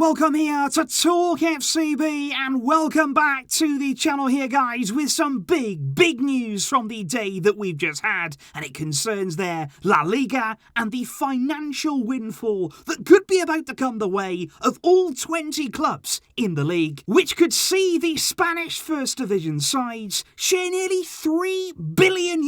welcome here to Talk FCB and welcome back to the channel here, guys, with some big news from the day that we've just had, and it concerns their La Liga and the financial windfall that could be about to come the way of all 20 clubs in the league, which could see the Spanish First Division sides share nearly €3 billion,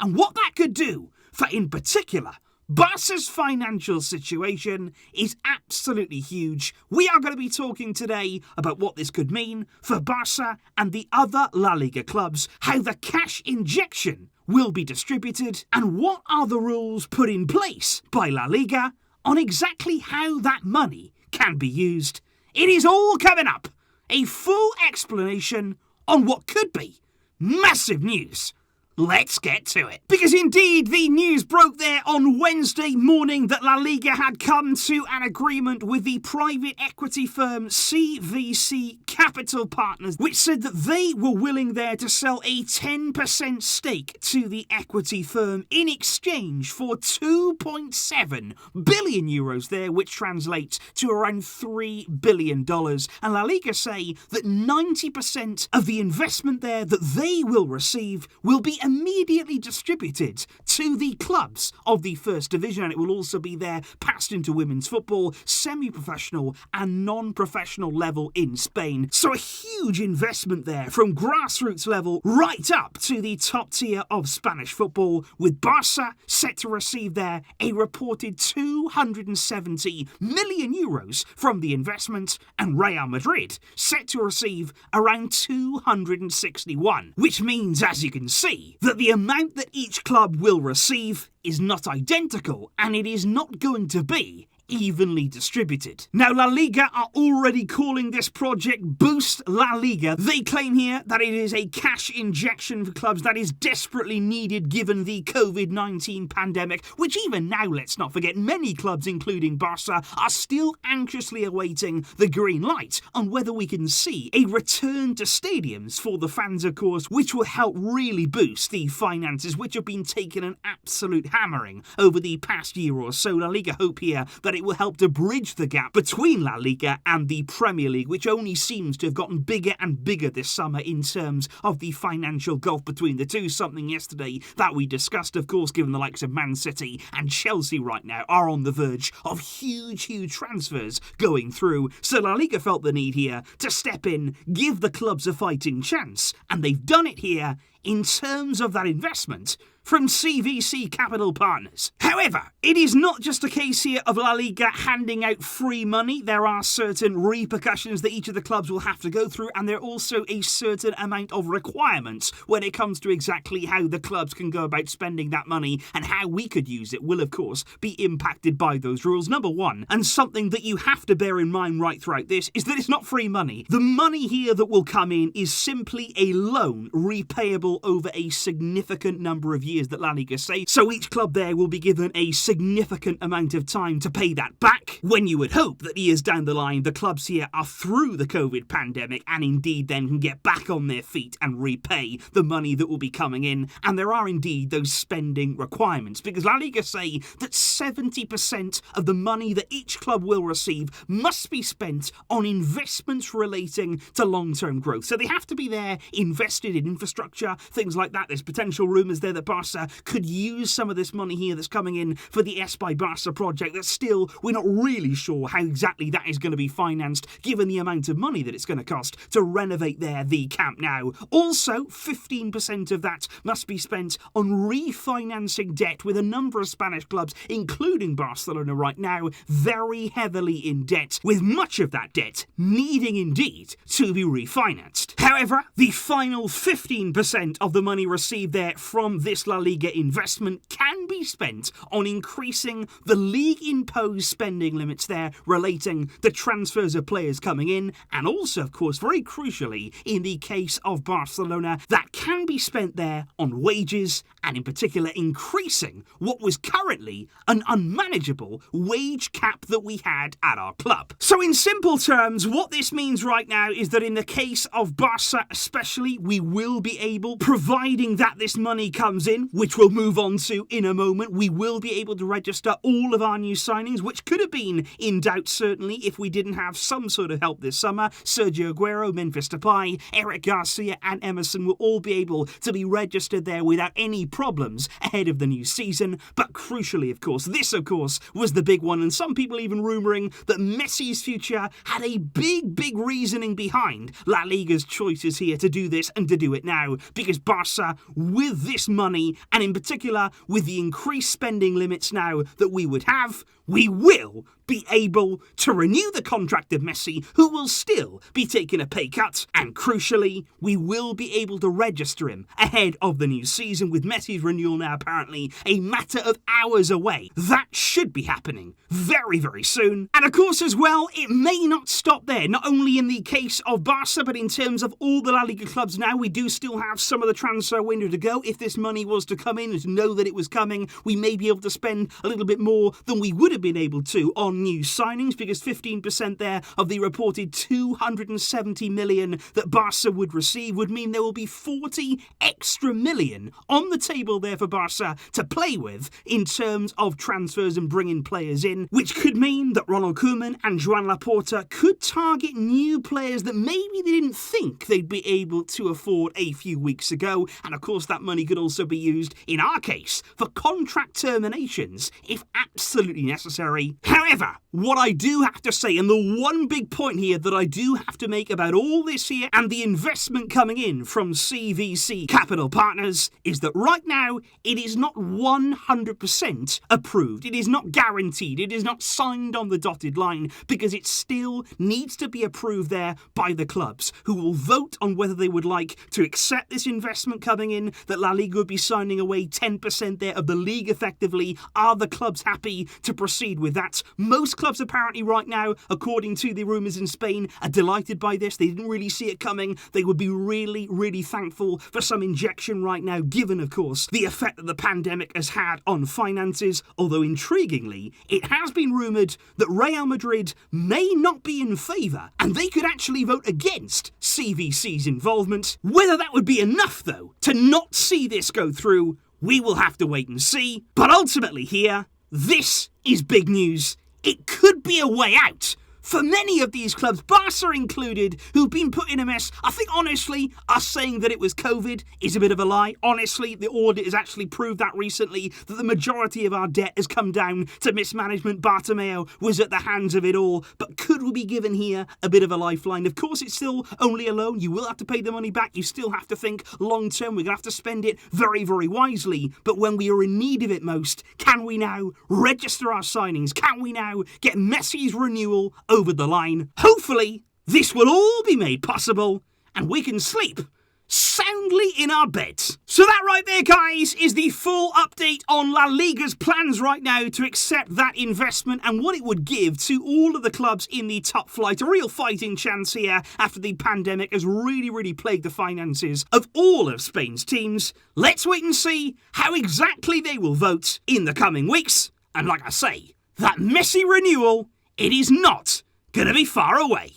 and what that could do for, in particular, Barca's financial situation is absolutely huge. We are going to be talking today about what this could mean for Barca and the other La Liga clubs, how the cash injection will be distributed, and what are the rules put in place by La Liga on exactly how that money can be used. It is all coming up. A full explanation on what could be massive news. Let's get to it. Because indeed, the news broke there on Wednesday morning that La Liga had come to an agreement with the private equity firm CVC Capital Partners, which said that they were willing there to sell a 10% stake to the equity firm in exchange for €2.7 billion there, which translates to around $3 billion. And La Liga say that 90% of the investment there that they will receive will be immediately distributed to the clubs of the First Division, and it will also be there passed into women's football, semi-professional and non-professional level in Spain. So a huge investment there from grassroots level right up to the top tier of Spanish football, with Barca set to receive there a reported €270 million from the investment, and Real Madrid set to receive around 261, which means, as you can see, that the amount that each club will receive is not identical, and it is not going to be evenly distributed. Now, La Liga are already calling this project Boost La Liga. They claim here that it is a cash injection for clubs that is desperately needed given the COVID-19 pandemic, which even now, let's not forget, many clubs, including Barca, are still anxiously awaiting the green light on whether we can see a return to stadiums for the fans, of course, which will help really boost the finances, which have been taking an absolute hammering over the past year or so. La Liga hope here that it will help to bridge the gap between La Liga and the Premier League, which only seems to have gotten bigger and bigger this summer in terms of the financial gulf between the two, something yesterday that we discussed, of course, given the likes of Man City and Chelsea right now are on the verge of huge transfers going through. So La Liga felt the need here to step in, give the clubs a fighting chance, and they've done it here in terms of that investment from CVC Capital Partners. However, it is not just a case here of La Liga handing out free money. There are certain repercussions that each of the clubs will have to go through, and there are also a certain amount of requirements when it comes to exactly how the clubs can go about spending that money, and how we could use it will, of course, be impacted by those rules. Number one, and something that you have to bear in mind right throughout this, is that it's not free money. The money here that will come in is simply a loan repayable over a significant number of years that La Liga say, so each club there will be given a significant amount of time to pay that back, when you would hope that years down the line the clubs here are through the COVID pandemic and indeed then can get back on their feet and repay the money that will be coming in. And there are indeed those spending requirements, because La Liga say that 70% of the money that each club will receive must be spent on investments relating to long-term growth. So they have to be there invested in infrastructure, things like that. There's potential rumours there that Barca could use some of this money here that's coming in for the S by Barca project. That still, we're not really sure how exactly that is going to be financed, given the amount of money that it's going to cost to renovate the Camp Nou. Also, 15% of that must be spent on refinancing debt, with a number of Spanish clubs, including Barcelona right now, very heavily in debt, with much of that debt needing indeed to be refinanced. However, the final 15% of the money received there from this La Liga investment can be spent on increasing the league-imposed spending limits there relating to transfers of players coming in, and also, of course, very crucially, in the case of Barcelona, that can be spent there on wages, and in particular increasing what was currently an unmanageable wage cap that we had at our club. So in simple terms, what this means right now is that in the case of Barca especially, we will be able, providing that this money comes in, plan, which we'll move on to in a moment. We will be able to register all of our new signings, which could have been in doubt certainly if we didn't have some sort of help this summer. Sergio Aguero, Memphis Depay, Eric Garcia and Emerson will all be able to be registered there without any problems ahead of the new season. But crucially, of course, this of course was the big one, and some people even rumouring that Messi's future had a big reasoning behind La Liga's choices here to do this and to do it now, because Barca, with this money, and in particular with the increased spending limits now that we would have, we will be able to renew the contract of Messi, who will still be taking a pay cut, and crucially, we will be able to register him ahead of the new season, with Messi's renewal now apparently a matter of hours away. That should be happening very soon. And of course as well, it may not stop there, not only in the case of Barca, but in terms of all the La Liga clubs now. We do still have some of the transfer window to go. If this money was to come in and to know that it was coming, we may be able to spend a little bit more than we would have been able to on new signings, because 15% there of the reported 270 million that Barca would receive would mean there will be 40 extra million on the table there for Barca to play with in terms of transfers and bringing players in, which could mean that Ronald Koeman and Joan Laporta could target new players that maybe they didn't think they'd be able to afford a few weeks ago. And of course that money could also be used, in our case, for contract terminations if absolutely necessary. However, what I do have to say, and the one big point here that I do have to make about all this here and the investment coming in from CVC Capital Partners, is that right now it is not 100% approved. It is not guaranteed. It is not signed on the dotted line, because it still needs to be approved there by the clubs, who will vote on whether they would like to accept this investment coming in, that La Liga would be signing away 10% there of the league effectively. Are the clubs happy to proceed with that? Most clubs apparently right now, according to the rumours in Spain, are delighted by this. They didn't really see it coming. They would be really thankful for some injection right now, given of course the effect that the pandemic has had on finances. Although intriguingly, it has been rumoured that Real Madrid may not be in favour, and they could actually vote against CVC's involvement. Whether that would be enough though to not see this go through, we will have to wait and see. But ultimately here, this is big news. It could be a way out for many of these clubs, Barca included, who've been put in a mess. I think, honestly, us saying that it was COVID is a bit of a lie. Honestly, the audit has actually proved that recently, that the majority of our debt has come down to mismanagement. Bartomeu was at the hands of it all. But could we be given here a bit of a lifeline? Of course, it's still only a loan. You will have to pay the money back. You still have to think long-term. We're going to have to spend it very wisely. But when we are in need of it most, can we now register our signings? Can we now get Messi's renewal over the line? Hopefully, this will all be made possible and we can sleep soundly in our beds. So that right there, guys, is the full update on La Liga's plans right now to accept that investment and what it would give to all of the clubs in the top flight. A real fighting chance here after the pandemic has really plagued the finances of all of Spain's teams. Let's wait and see how exactly they will vote in the coming weeks. And like I say, that Messi renewal, it is not going to be far away.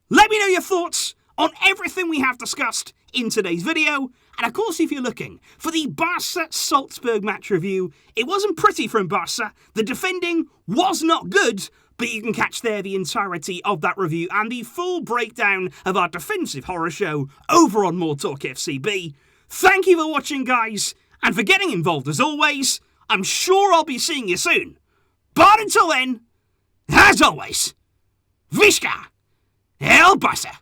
Let me know your thoughts on everything we have discussed in today's video. And of course, if you're looking for the Barca-Salzburg match review, it wasn't pretty from Barca. The defending was not good, but you can catch there the entirety of that review and the full breakdown of our defensive horror show over on MORETALKFCB. Thank you for watching, guys, and for getting involved as always. I'm sure I'll be seeing you soon. But until then, as always, Visca El Barça!